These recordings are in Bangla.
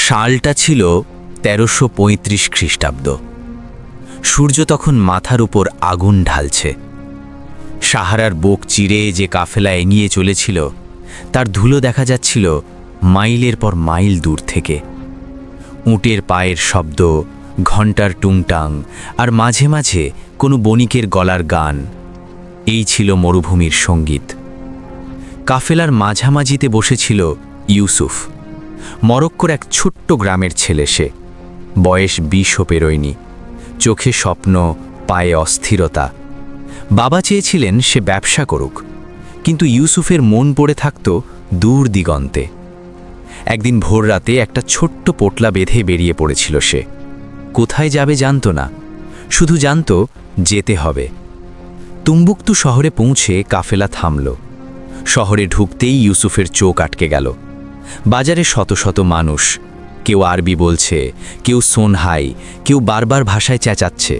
সালটা ছিল ১৩৩৫ খ্রিস্টাব্দ। সূর্য তখন মাথার উপর আগুন ঢালছে। সাহারার বুক চিরে যে কাফেলা এগিয়ে চলেছিল তার ধুলো দেখা যাচ্ছিল মাইলের পর মাইল দূর থেকে। উটের পায়ের শব্দ, ঘণ্টার টুংটাং, আর মাঝে মাঝে কোনো বণিকের গলার গান, এই ছিল মরুভূমির সঙ্গীত। কাফেলার মাঝামাঝিতে বসেছিল ইউসুফ, মরক্কোর এক ছোট্ট গ্রামের ছেলে। সে বয়স ২০ও পেরোয়নি, চোখে স্বপ্ন, পায়ে অস্থিরতা। বাবা চেয়েছিলেন সে ব্যবসা করুক, কিন্তু ইউসুফের মন পড়ে থাকত দূর দিগন্তে। একদিন ভোররাতে একটা ছোট্ট পোটলা বেঁধে বেরিয়ে পড়েছিল সে। কোথায় যাবে জানত না, শুধু জানত যেতে হবে। তুম্বুকতু শহরে পৌঁছে কাফেলা থামল। শহরে ঢুকতেই ইউসুফের চোখ আটকে গেল। বাজারে শত শত মানুষ, কেউ আরবি বলছে, কেউ সোনহাই, কেউ বারবার ভাষায় চেঁচাচ্ছে।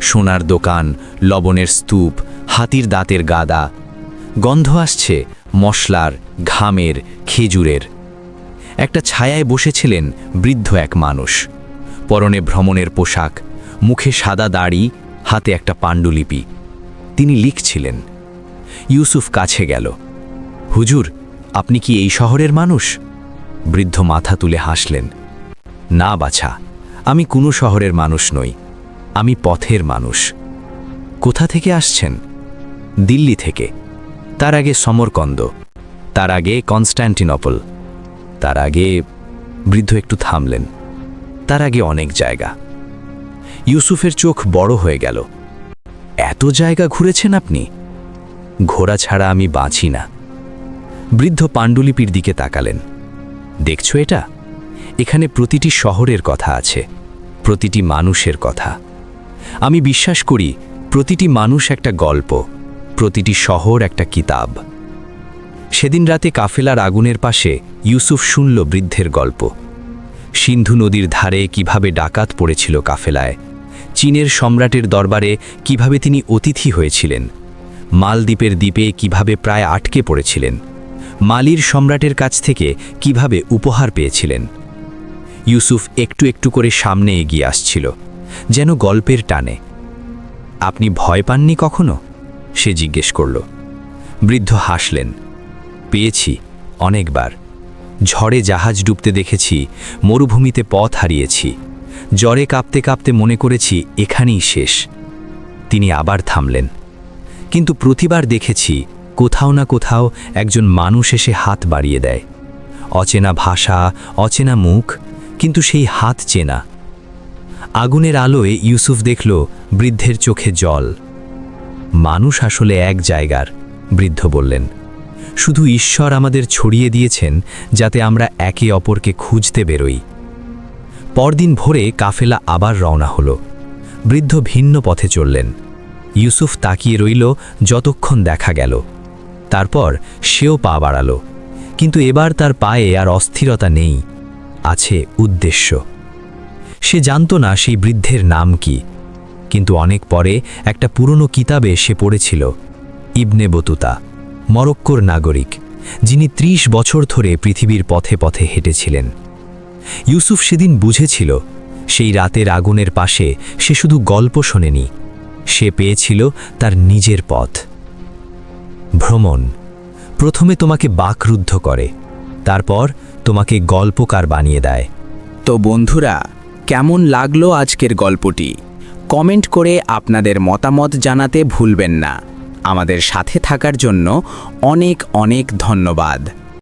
সোনার দোকান, লবণের স্তূপ, হাতির দাঁতের গাদা। গন্ধ আসছে মশলার, ঘামের, খেজুরের। একটা ছায়ায় বসেছিলেন বৃদ্ধ এক মানুষ, পরনে ভ্রমণের পোশাক, মুখে সাদা দাড়ি, হাতে একটা পাণ্ডুলিপি। তিনি লিখছিলেন। ইউসুফ কাছে গেল। হুজুর, আপনি কি এই শহরের মানুষ? বৃদ্ধ মাথা তুলে হাসলেন। না বাছা, আমি কোনো শহরের মানুষ নই, আমি পথের মানুষ। কোথা থেকে আসছেন? দিল্লি থেকে, তার আগে সমরকন্দ, তার আগে কনস্ট্যান্টিনোপল, তার আগে... বৃদ্ধ একটু থামলেন। তার আগে অনেক জায়গা। ইউসুফের চোখ বড় হয়ে গেল। এত জায়গা ঘুরেছেন আপনি? ঘোরা ছাড়া আমি বাঁচি না। বৃদ্ধ পাণ্ডুলিপির দিকে তাকালেন। দেখছো এটা? এখানে প্রতিটি শহরের কথা আছে, প্রতিটি মানুষের কথা। আমি বিশ্বাস করি প্রতিটি মানুষ একটা গল্প, প্রতিটি শহর একটা কিতাব। সেদিন রাতে কাফেলার আগুনের পাশে ইউসুফ শুনল বৃদ্ধের গল্প। সিন্ধু নদীর ধারে কিভাবে ডাকাত পড়েছিল কাফেলায়, চীনের সম্রাটের দরবারে কিভাবে তিনি অতিথি হয়েছিলেন, মালদ্বীপের দ্বীপে কিভাবে প্রায় আটকে পড়েছিলেন, মালির সম্রাটের কাছ থেকে কিভাবে উপহার পেয়েছিলেন। ইউসুফ একটু একটু করে সামনে এগিয়ে আসছিল, যেন গল্পের টানে। আপনি ভয় পাননি কখনো? সে জিজ্ঞেস করল। বৃদ্ধ হাসলেন। পেয়েছি, অনেকবার। ঝড়ে জাহাজ ডুবতে দেখেছি, মরুভূমিতে পথ হারিয়েছি, জ্বরে কাঁপতে কাঁপতে মনে করেছি এখানেই শেষ। তিনি আবার থামলেন। কিন্তু প্রতিবার দেখেছি কোথাও না কোথাও একজন মানুষ এসে হাত বাড়িয়ে দেয়। অচেনা ভাষা, অচেনা মুখ, কিন্তু সেই হাত চেনা। আগুনের আলোয় ইউসুফ দেখল বৃদ্ধের চোখে জল। মানুষ আসলে এক জায়গার, বৃদ্ধ বললেন। শুধু ঈশ্বর আমাদের ছড়িয়ে দিয়েছেন যাতে আমরা একে অপরকে খুঁজতে বেরোই। পরদিন ভোরে কাফেলা আবার রওনা হলো। বৃদ্ধ ভিন্ন পথে চললেন। ইউসুফ তাকিয়ে রইল যতক্ষণ দেখা গেল। তারপর সেও পা বাড়াল, কিন্তু এবার তার পায়ে আর অস্থিরতা নেই, আছে উদ্দেশ্য। সে জানত না সেই বৃদ্ধের নাম কি, কিন্তু অনেক পরে একটা পুরনো কিতাবে সে পড়েছিল ইবনে বতুতা, মরক্কোর নাগরিক, যিনি ৩০ বছর ধরে পৃথিবীর পথে পথে হেঁটেছিলেন। ইউসুফ সেদিন বুঝেছিল সেই রাতের আগুনের পাশে সে শুধু গল্প শোনেনি, সে পেয়েছিল তার নিজের পথ। ভ্রমণ প্রথমে তোমাকে বাকরুদ্ধ করে, তারপর তোমাকে গল্পকার বানিয়ে দেয়। তো বন্ধুরা, কেমন লাগলো আজকের গল্পটি? কমেন্ট করে আপনাদের মতামত জানাতে ভুলবেন না। আমাদের সাথে থাকার জন্য অনেক অনেক ধন্যবাদ।